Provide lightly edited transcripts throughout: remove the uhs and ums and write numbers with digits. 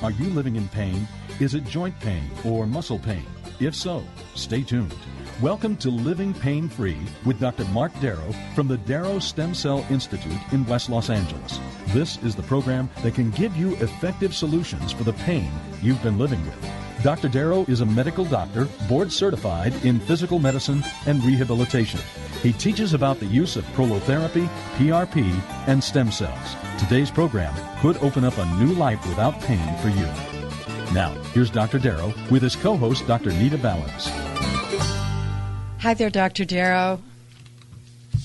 Are you living in pain? Is it joint pain or muscle pain? If so, stay tuned. Welcome to Living Pain Free with Dr. Marc Darrow from the Darrow Stem Cell Institute in West Los Angeles. This is the program that can give you effective solutions for the pain you've been living with. Dr. Darrow is a medical doctor, board certified in physical medicine and rehabilitation. He teaches about the use of prolotherapy, PRP, and stem cells. Today's program could open up a new life without pain for you. Now, here's Dr. Darrow with his co-host, Dr. Nita Valens. Hi there, Dr. Darrow.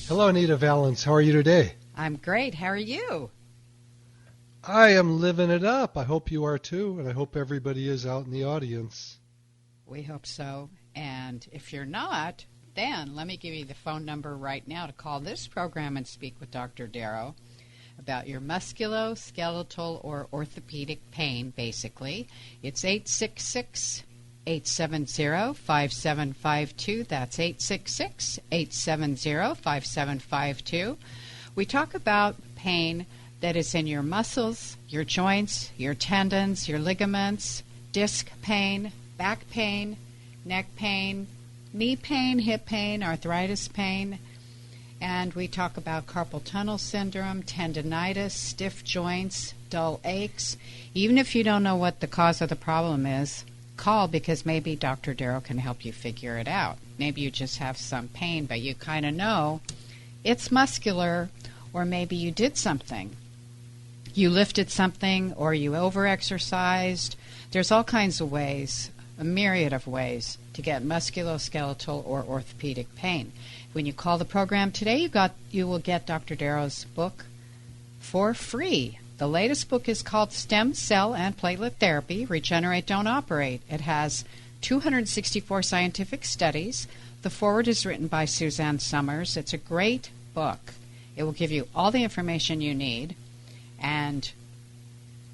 Hello, Nita Valens. How are you today? I'm great. How are you? I am living it up. I hope you are too, and I hope everybody is out in the audience. We hope so. And if you're not, then let me give you the phone number right now to call this program and speak with Dr. Darrow about your musculoskeletal or orthopedic pain, basically. It's 866-870-5752. That's 866-870-5752. We talk about pain that is in your muscles, your joints, your tendons, your ligaments, disc pain, back pain, neck pain, knee pain, hip pain, arthritis pain. And we talk about carpal tunnel syndrome, tendinitis, stiff joints, dull aches. Even if you don't know what the cause of the problem is, call, because maybe Dr. Darrow can help you figure it out. Maybe you just have some pain, but you kind of know it's muscular, or maybe you did something. You lifted something, or you overexercised. There's all kinds of ways, a myriad of ways, to get musculoskeletal or orthopedic pain. When you call the program today, you will get Dr. Darrow's book for free. The latest book is called Stem Cell and Platelet Therapy, Regenerate, Don't Operate. It has 264 scientific studies. The foreword is written by Suzanne Summers. It's a great book. It will give you all the information you need. And,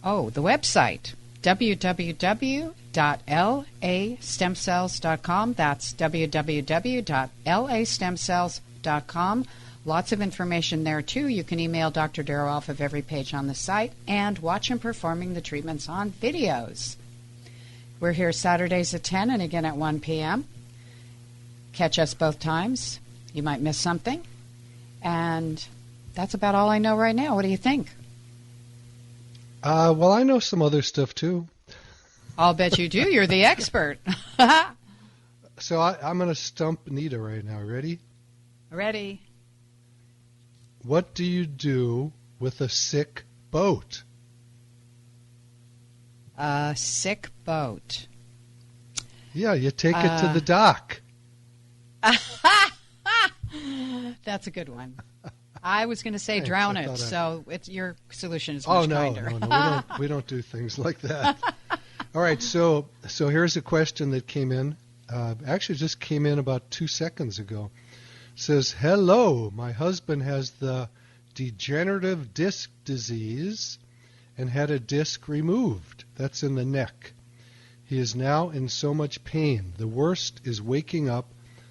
the website, www.lastemcells.com. That's www.lastemcells.com. Lots of information there, too. You can email Dr. Darrow off of every page on the site and watch him performing the treatments on videos. We're here Saturdays at 10 and again at 1 p.m. Catch us both times. You might miss something. And that's about all I know right now. What do you think? Well, I know some other stuff, too. I'll bet you do. You're the expert. So I'm going to stump Nita right now. Ready? Ready. What do you do with a sick boat? A sick boat. Yeah, you take it to the dock. That's a good one. I was going to say drown it, so your solution is much kinder. No, we don't do things like that. All right, so here's a question that came in. Actually, just came in about 2 seconds ago. It says, hello, my husband has the degenerative disc disease and had a disc removed. That's in the neck. He is now in so much pain. The worst is waking up.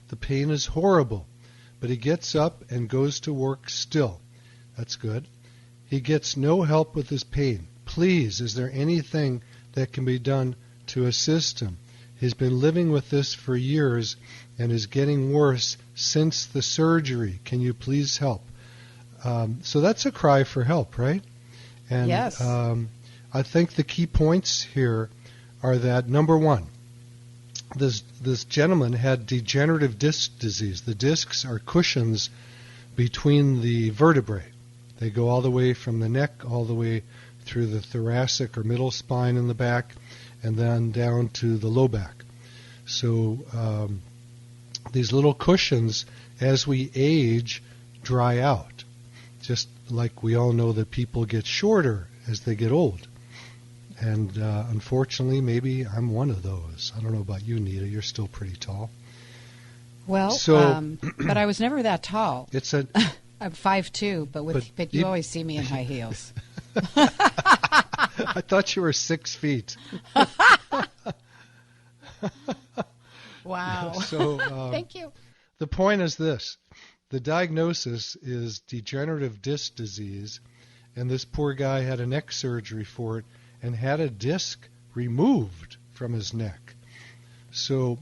The pain is horrible. But he gets up and goes to work still. That's good. He gets no help with his pain. Please, is there anything that can be done to assist him? He's been living with this for years and is getting worse since the surgery. Can you please help? So that's a cry for help, right? And yes. I think the key points here are that, number one, this gentleman had degenerative disc disease. The discs are cushions between the vertebrae. They go all the way from the neck all the way through the thoracic or middle spine in the back and then down to the low back. So these little cushions, as we age, dry out. Just like we all know that people get shorter as they get old. And unfortunately, maybe I'm one of those. I don't know about you, Nita. You're still pretty tall. Well, but I was never that tall. I'm 5'2", but you always see me in high heels. I thought you were 6 feet. Wow. So, thank you. The point is this. The diagnosis is degenerative disc disease, and this poor guy had a neck surgery for it, and had a disc removed from his neck. So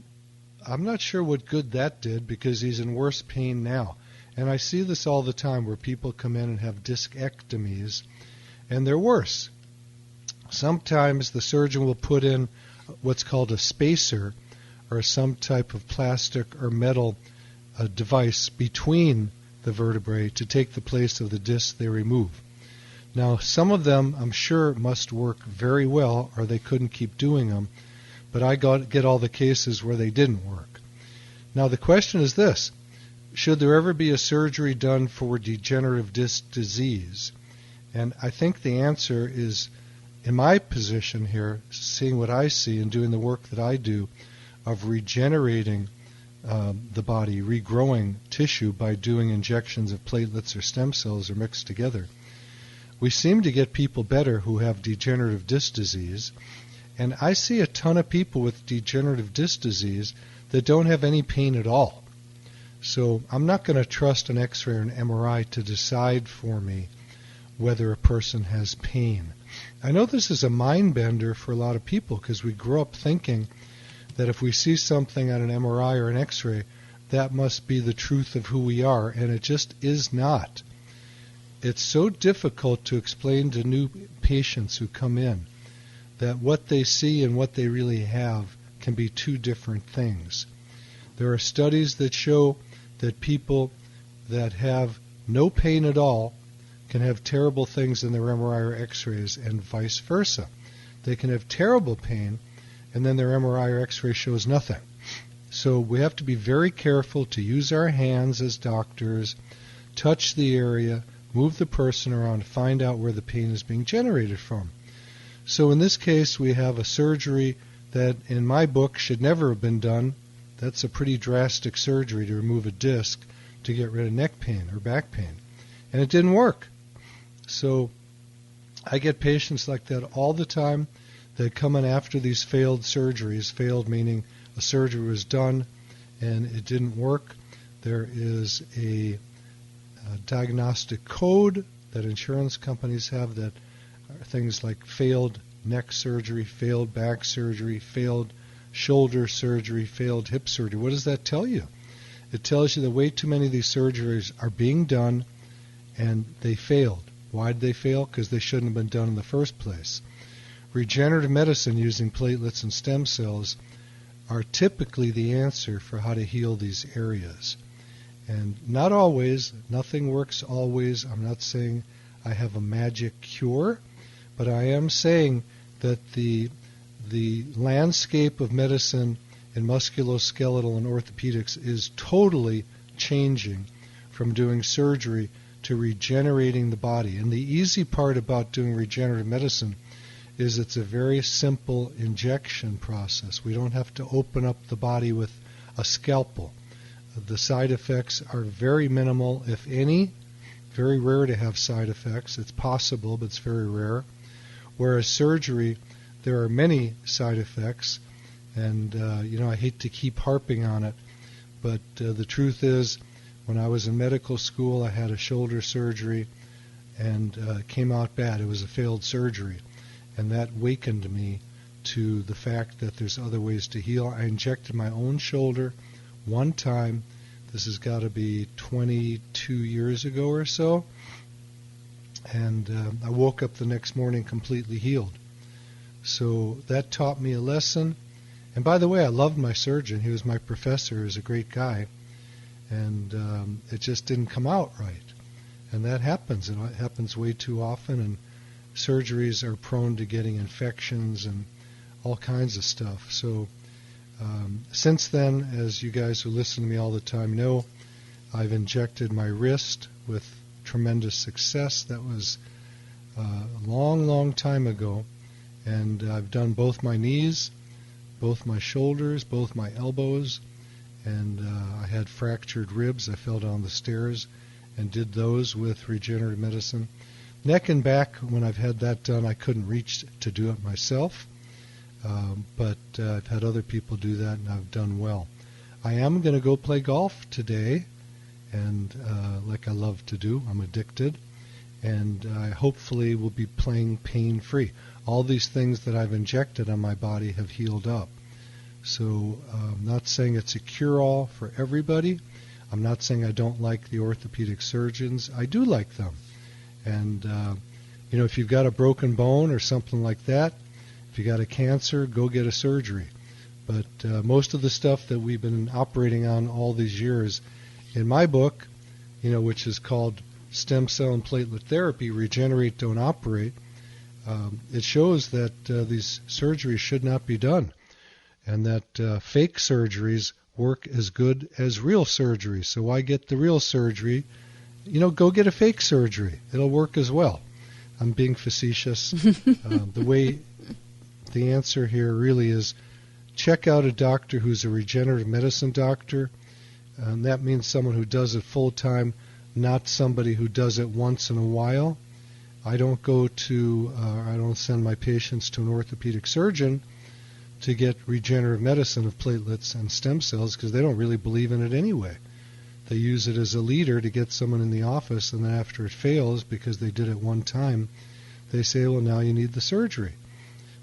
I'm not sure what good that did, because he's in worse pain now. And I see this all the time where people come in and have discectomies, and they're worse. Sometimes the surgeon will put in what's called a spacer, or some type of plastic or metal device between the vertebrae to take the place of the disc they remove. Now, some of them, I'm sure, must work very well, or they couldn't keep doing them, but I get all the cases where they didn't work. Now, the question is this: should there ever be a surgery done for degenerative disc disease? And I think the answer is, in my position here, seeing what I see and doing the work that I do of regenerating the body, regrowing tissue by doing injections of platelets or stem cells or mixed together, we seem to get people better who have degenerative disc disease. And I see a ton of people with degenerative disc disease that don't have any pain at all. So I'm not going to trust an X-ray or an MRI to decide for me whether a person has pain. I know this is a mind bender for a lot of people, because we grow up thinking that if we see something on an MRI or an X-ray, that must be the truth of who we are, and it just is not. It's so difficult to explain to new patients who come in that what they see and what they really have can be two different things. There are studies that show that people that have no pain at all can have terrible things in their MRI or X-rays, and vice versa. They can have terrible pain, and then their MRI or X-ray shows nothing. So we have to be very careful to use our hands as doctors, touch the area, move the person around to find out where the pain is being generated from. So in this case, we have a surgery that, in my book, should never have been done. That's a pretty drastic surgery to remove a disc to get rid of neck pain or back pain. And it didn't work. So I get patients like that all the time that come in after these failed surgeries. Failed meaning a surgery was done and it didn't work. There is a diagnostic code that insurance companies have that are things like failed neck surgery, failed back surgery, failed shoulder surgery, failed hip surgery. What does that tell you? It tells you that way too many of these surgeries are being done and they failed. Why did they fail? Because they shouldn't have been done in the first place. Regenerative medicine using platelets and stem cells are typically the answer for how to heal these areas. And not always, nothing works always. I'm not saying I have a magic cure, but I am saying that the landscape of medicine in musculoskeletal and orthopedics is totally changing from doing surgery to regenerating the body. And the easy part about doing regenerative medicine is it's a very simple injection process. We don't have to open up the body with a scalpel. The side effects are very minimal, if any. Very rare to have side effects. It's possible, but it's very rare. Whereas surgery, there are many side effects. And, I hate to keep harping on it, but the truth is, when I was in medical school, I had a shoulder surgery and it came out bad. It was a failed surgery. And that wakened me to the fact that there's other ways to heal. I injected my own shoulder one time. This has got to be 22 years ago or so. And I woke up the next morning completely healed. So that taught me a lesson. And by the way, I loved my surgeon. He was my professor. He was a great guy. And it just didn't come out right. And that happens. And it happens way too often. And surgeries are prone to getting infections and all kinds of stuff. So since then, as you guys who listen to me all the time know, I've injected my wrist with tremendous success. That was a long, long time ago. And I've done both my knees, both my shoulders, both my elbows, and I had fractured ribs. I fell down the stairs and did those with regenerative medicine. Neck and back, when I've had that done, I couldn't reach to do it myself, but I've had other people do that, and I've done well. I am going to go play golf today, and like I love to do, I'm addicted, and I hopefully will be playing pain-free. all these things that I've injected on my body have healed up. So I'm not saying it's a cure-all for everybody. I'm not saying I don't like the orthopedic surgeons. I do like them. And, if you've got a broken bone or something like that, if you got a cancer, go get a surgery. But most of the stuff that we've been operating on all these years, in my book, which is called Stem Cell and Platelet Therapy, Regenerate, Don't Operate, it shows that these surgeries should not be done, and that fake surgeries work as good as real surgery. So why get the real surgery? Go get a fake surgery. It'll work as well. I'm being facetious. The answer here really is check out a doctor who's a regenerative medicine doctor. And that means someone who does it full time, not somebody who does it once in a while. I don't send my patients to an orthopedic surgeon to get regenerative medicine of platelets and stem cells because they don't really believe in it anyway. They use it as a leader to get someone in the office, and then after it fails because they did it one time, they say, well, now you need the surgery.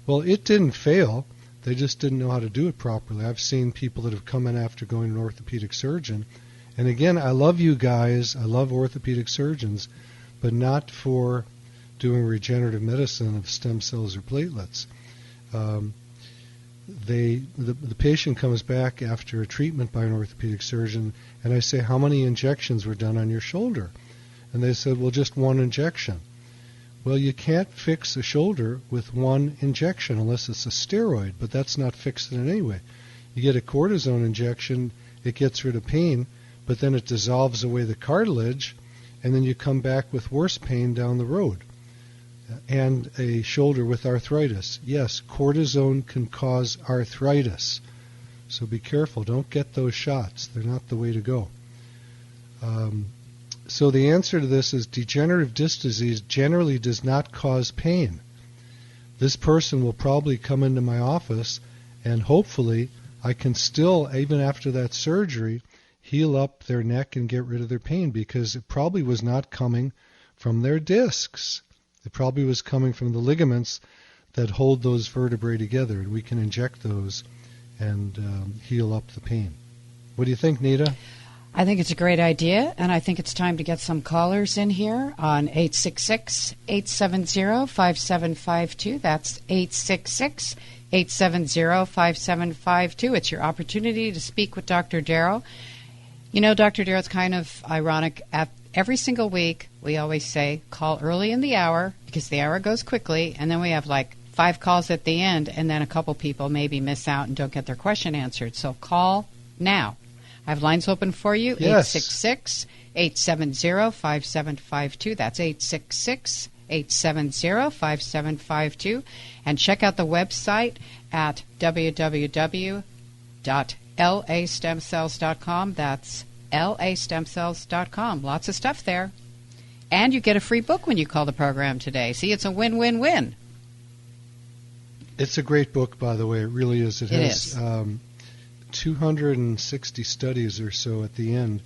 Well, it didn't fail. They just didn't know how to do it properly. I've seen people that have come in after going to an orthopedic surgeon. And again, I love you guys. I love orthopedic surgeons, but not for doing regenerative medicine of stem cells or platelets. The patient comes back after a treatment by an orthopedic surgeon, and I say, how many injections were done on your shoulder? And they said, well, just one injection. Well, you can't fix a shoulder with one injection unless it's a steroid, but that's not fixing it anyway. You get a cortisone injection, it gets rid of pain, but then it dissolves away the cartilage, and then you come back with worse pain down the road. And a shoulder with arthritis. Yes, cortisone can cause arthritis. So be careful. Don't get those shots. They're not the way to go. So the answer to this is degenerative disc disease generally does not cause pain. This person will probably come into my office, and hopefully I can still, even after that surgery, heal up their neck and get rid of their pain, because it probably was not coming from their discs. It probably was coming from the ligaments that hold those vertebrae together, and we can inject those and heal up the pain. What do you think, Nita? I think it's a great idea, and I think it's time to get some callers in here on 866-870-5752. That's 866-870-5752. It's your opportunity to speak with Dr. Darrow. Dr. Darrow, it's kind of ironic. Every single week, we always say, call early in the hour, because the hour goes quickly, and then we have like 5 calls at the end, and then a couple people maybe miss out and don't get their question answered. So call now. I have lines open for you, yes. 866-870-5752. That's 866-870-5752. And check out the website at www.lastemcells.com. That's lastemcells.com. Lots of stuff there. And you get a free book when you call the program today. See, it's a win-win-win. It's a great book, by the way. It really is. It has 260 studies or so at the end.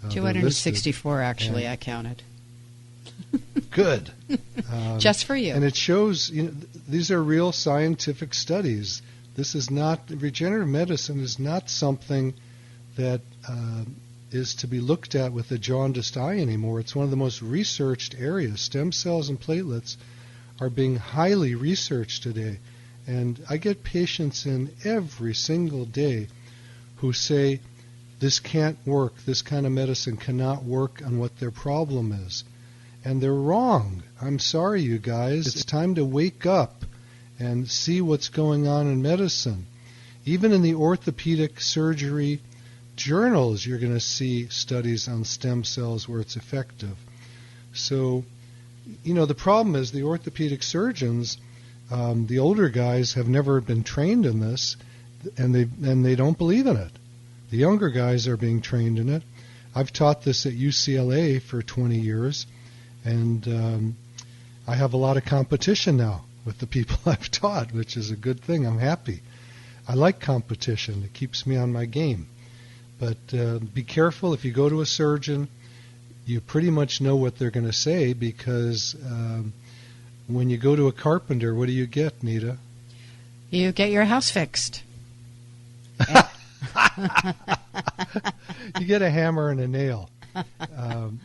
264, actually, I counted. Good. Just for you. And it shows, these are real scientific studies. This is not, regenerative medicine is not something that is to be looked at with a jaundiced eye anymore. It's one of the most researched areas. Stem cells and platelets are being highly researched today. And I get patients in every single day who say, this can't work, this kind of medicine cannot work on what their problem is. And they're wrong. I'm sorry, you guys. It's time to wake up and see what's going on in medicine. Even in the orthopedic surgery journals, you're going to see studies on stem cells where it's effective. So, the problem is the orthopedic surgeons, the older guys have never been trained in this, and they don't believe in it. The younger guys are being trained in it. I've taught this at UCLA for 20 years, and I have a lot of competition now with the people I've taught, which is a good thing. I'm happy. I like competition. It keeps me on my game. But be careful. If you go to a surgeon, you pretty much know what they're going to say, because when you go to a carpenter, what do you get, Nita? You get your house fixed. You get a hammer and a nail.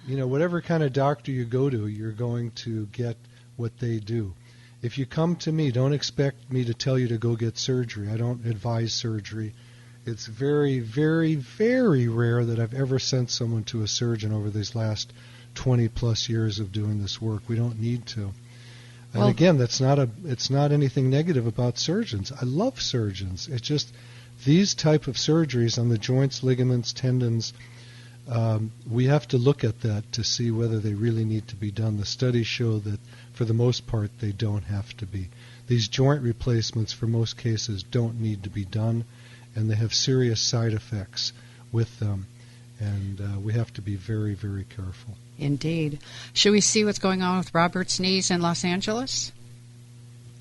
Whatever kind of doctor you go to, you're going to get what they do. If you come to me, don't expect me to tell you to go get surgery. I don't advise surgery. It's very, very, very rare that I've ever sent someone to a surgeon over these last 20-plus years of doing this work. We don't need to. And again, it's not anything negative about surgeons. I love surgeons. It's just these type of surgeries on the joints, ligaments, tendons, we have to look at that to see whether they really need to be done. The studies show that for the most part they don't have to be. These joint replacements for most cases don't need to be done, and they have serious side effects with them, and we have to be very, very careful. Indeed. Should we see what's going on with Robert's knees in Los Angeles?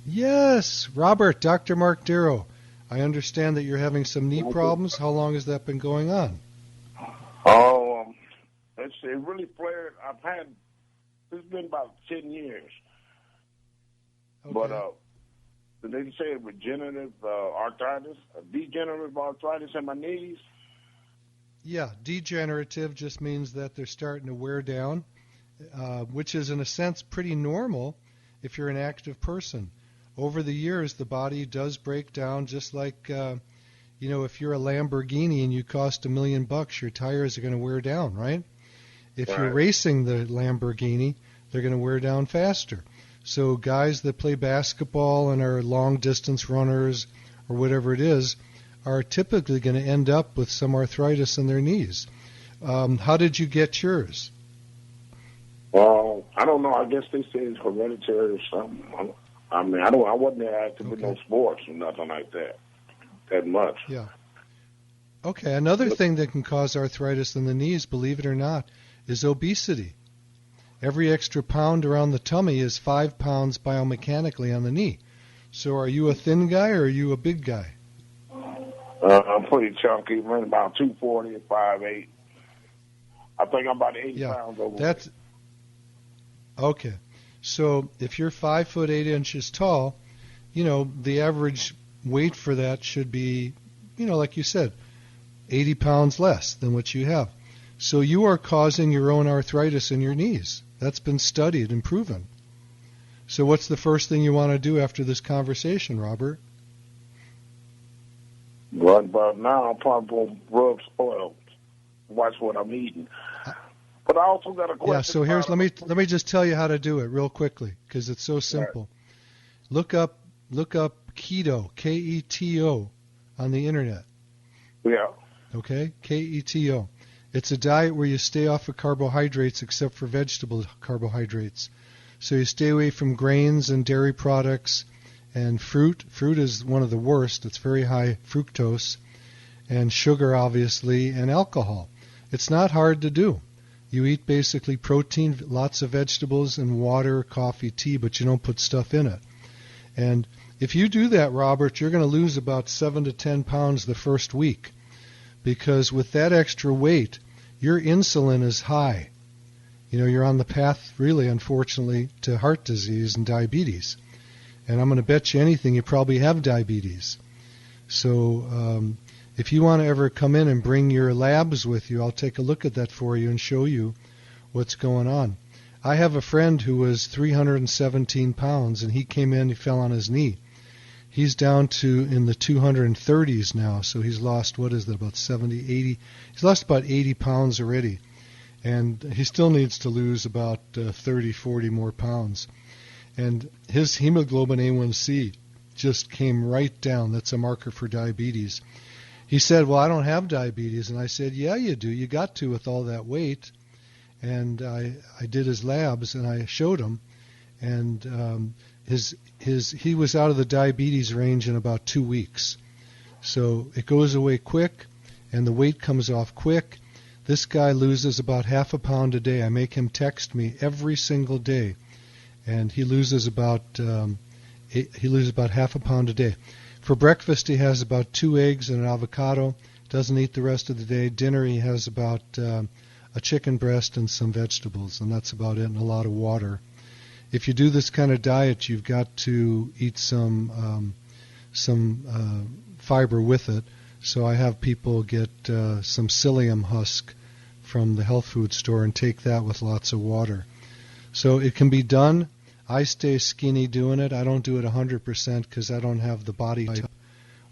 Yes, Robert, Dr. Marc Darrow. I understand that you're having some knee problems. How long has that been going on? Oh, it really flared. It's been about 10 years. Okay. But they say regenerative arthritis, degenerative arthritis in my knees. Yeah, degenerative just means that they're starting to wear down, which is in a sense pretty normal if you're an active person. Over the years, the body does break down, just like, if you're a Lamborghini and you cost $1 million, your tires are going to wear down, right? If you're racing the Lamborghini, they're going to wear down faster. So guys that play basketball and are long-distance runners or whatever it is are typically going to end up with some arthritis in their knees. How did you get yours? Well, I don't know. I guess they say it's hereditary or something. I wasn't active with no sports or nothing like that much. Yeah. Okay, another thing that can cause arthritis in the knees, believe it or not, is obesity. Every extra pound around the tummy is 5 pounds biomechanically on the knee. So are you a thin guy or are you a big guy? I'm pretty chunky, running about 240 and 5'8". I think I'm about 80 pounds over. That's okay. So if you're 5 foot 8 inches tall, the average weight for that should be, like you said, 80 pounds less than what you have. So you are causing your own arthritis in your knees. That's been studied and proven. So what's the first thing you want to do after this conversation, Robert? But now I'm probably going to rub spoiled. Watch what I'm eating. But I also got a question. Yeah, so here's let me just tell you how to do it real quickly because it's so simple. Right. Look up keto, Keto, on the internet. Yeah. Okay, Keto. It's a diet where you stay off of carbohydrates except for vegetable carbohydrates. So you stay away from grains and dairy products and fruit. Fruit is one of the worst. It's very high fructose. And sugar, obviously, and alcohol. It's not hard to do. You eat basically protein, lots of vegetables, and water, coffee, tea, but you don't put stuff in it. And if you do that, Robert, you're going to lose about 7 to 10 pounds the first week because with that extra weight, your insulin is high. You're on the path, really, unfortunately, to heart disease and diabetes. And I'm going to bet you anything you probably have diabetes. So if you want to ever come in and bring your labs with you, I'll take a look at that for you and show you what's going on. I have a friend who was 317 pounds, and he came in, he fell on his knee. He's down to in the 230s now, so he's lost, about 70, 80? He's lost about 80 pounds already, and he still needs to lose about 30, 40 more pounds. And his hemoglobin A1C just came right down. That's a marker for diabetes. He said, well, I don't have diabetes. And I said, yeah, you do. You got to with all that weight. And I did his labs, and I showed him. And he was out of the diabetes range in about 2 weeks. So it goes away quick, and the weight comes off quick. This guy loses about half a pound a day. I make him text me every single day. And he loses about half a pound a day. For breakfast, he has about 2 eggs and an avocado. Doesn't eat the rest of the day. Dinner, he has about a chicken breast and some vegetables, and that's about it, and a lot of water. if you do this kind of diet, you've got to eat some fiber with it. So I have people get some psyllium husk from the health food store and take that with lots of water. So it can be done. I stay skinny doing it. I don't do it 100% because I don't have the body type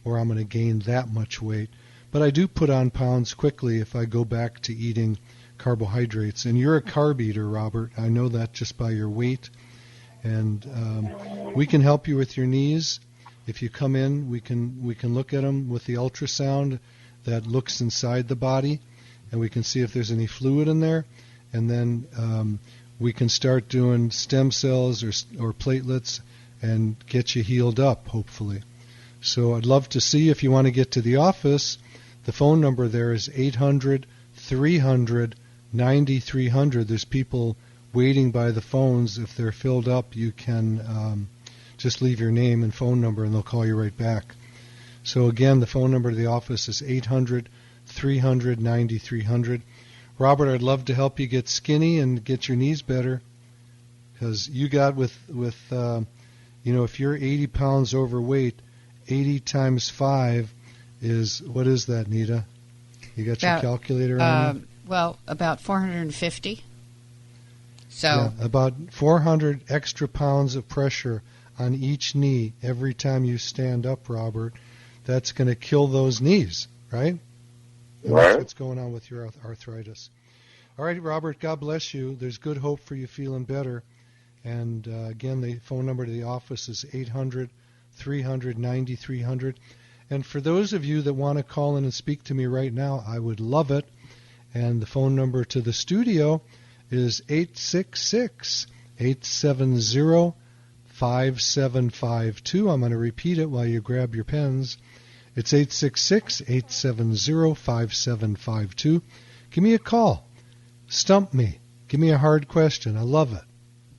where I'm going to gain that much weight. But I do put on pounds quickly if I go back to eating carbohydrates. And you're a carb eater, Robert. I know that just by your weight. And we can help you with your knees. If you come in, we can look at them with the ultrasound that looks inside the body, and we can see if there's any fluid in there. And then we can start doing stem cells or platelets and get you healed up, hopefully. So I'd love to see if you want to get to the office. The phone number there is 800-300-9300. There's people waiting by the phones. If they're filled up, you can just leave your name and phone number, and they'll call you right back. So again, the phone number to the office is 800-300-9300. Robert, I'd love to help you get skinny and get your knees better, because you got with if you're 80 pounds overweight, 80 times 5 is, what is that, Nita? You got your calculator on? Well, about 450. So yeah, about 400 extra pounds of pressure on each knee every time you stand up, Robert. That's going to kill those knees, right? And that's what's going on with your arthritis. All right, Robert, God bless you. There's good hope for you feeling better. And again, the phone number to the office is 800-300-9300. And for those of you that want to call in and speak to me right now, I would love it. And the phone number to the studio is 866-870-5752. I'm going to repeat it while you grab your pens. It's 866-870-5752. Give me a call. Stump me. Give me a hard question. I love it.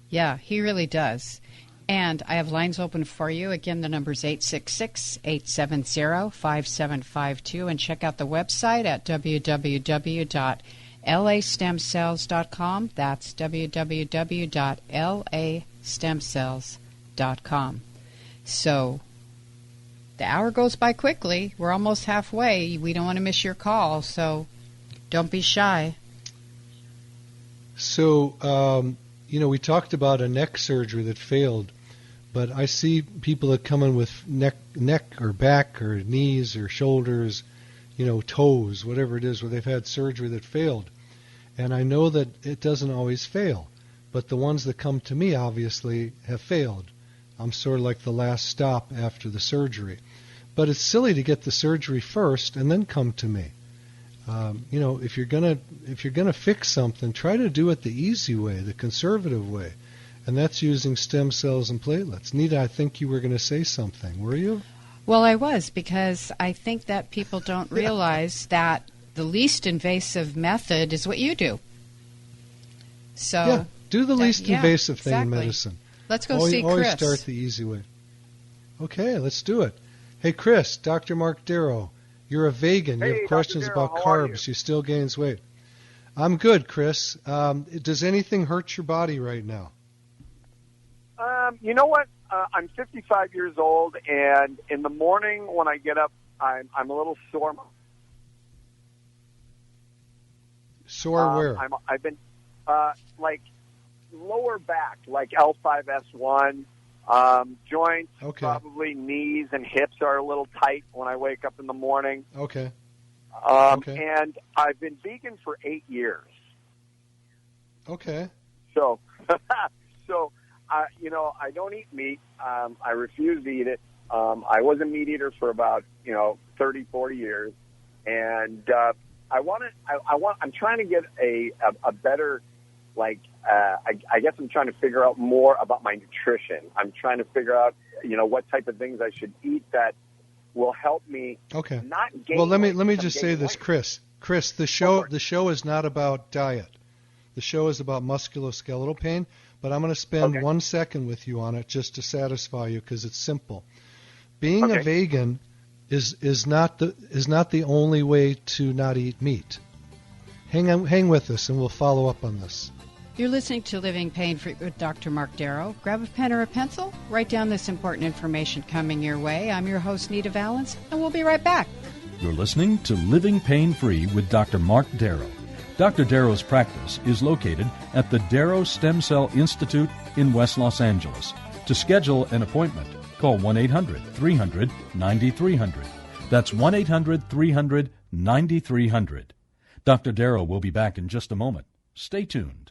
Yeah, he really does. And I have lines open for you. Again, the number is 866-870-5752. And check out the website at www.lastemcells.com. That's www.lastemcells.com. So the hour goes by quickly. We're almost halfway. We don't want to miss your call, so don't be shy. So, we talked about a neck surgery that failed, but I see people that come in with neck or back or knees or shoulders, toes, whatever it is, where they've had surgery that failed. And I know that it doesn't always fail, but the ones that come to me obviously have failed. I'm sort of like the last stop after the surgery. But it's silly to get the surgery first and then come to me. If you're gonna fix something, try to do it the easy way, the conservative way, and that's using stem cells and platelets. Nita, I think you were going to say something. Were you? Well, I was, because I think that people don't realize that the least invasive method is what you do. So yeah, do the least invasive thing in exactly. medicine. Let's go see Chris. Always start the easy way. Okay, let's do it. Hey, Chris, Dr. Marc Darrow. You're a vegan. Hey, you have questions Dr. Darrow, about how are carbs. You still gains weight. I'm good, Chris. Does anything hurt your body right now? You know what? I'm 55 years old, and in the morning when I get up, I'm a little sore. Sore where? I've been like lower back, like L5S1. Joints, okay. Probably knees and hips are a little tight when I wake up in the morning. Okay. And I've been vegan for 8 years. Okay. So, I don't eat meat. I refuse to eat it. I was a meat eater for about 30, 40 years, and I'm trying to get a better. I guess I'm trying to figure out more about my nutrition. I'm trying to figure out, what type of things I should eat that will help me. Okay. Not gain. Well, let me weight, just say this, weight. Chris. Chris, the show is not about diet. The show is about musculoskeletal pain. But I'm going to spend 1 second with you on it just to satisfy you, because it's simple. Being a vegan is not the only way to not eat meat. Hang with us, and we'll follow up on this. You're listening to Living Pain-Free with Dr. Marc Darrow. Grab a pen or a pencil. Write down this important information coming your way. I'm your host, Nita Valens, and we'll be right back. You're listening to Living Pain-Free with Dr. Marc Darrow. Dr. Darrow's practice is located at the Darrow Stem Cell Institute in West Los Angeles. To schedule an appointment, call 1-800-300-9300. That's 1-800-300-9300. Dr. Darrow will be back in just a moment. Stay tuned.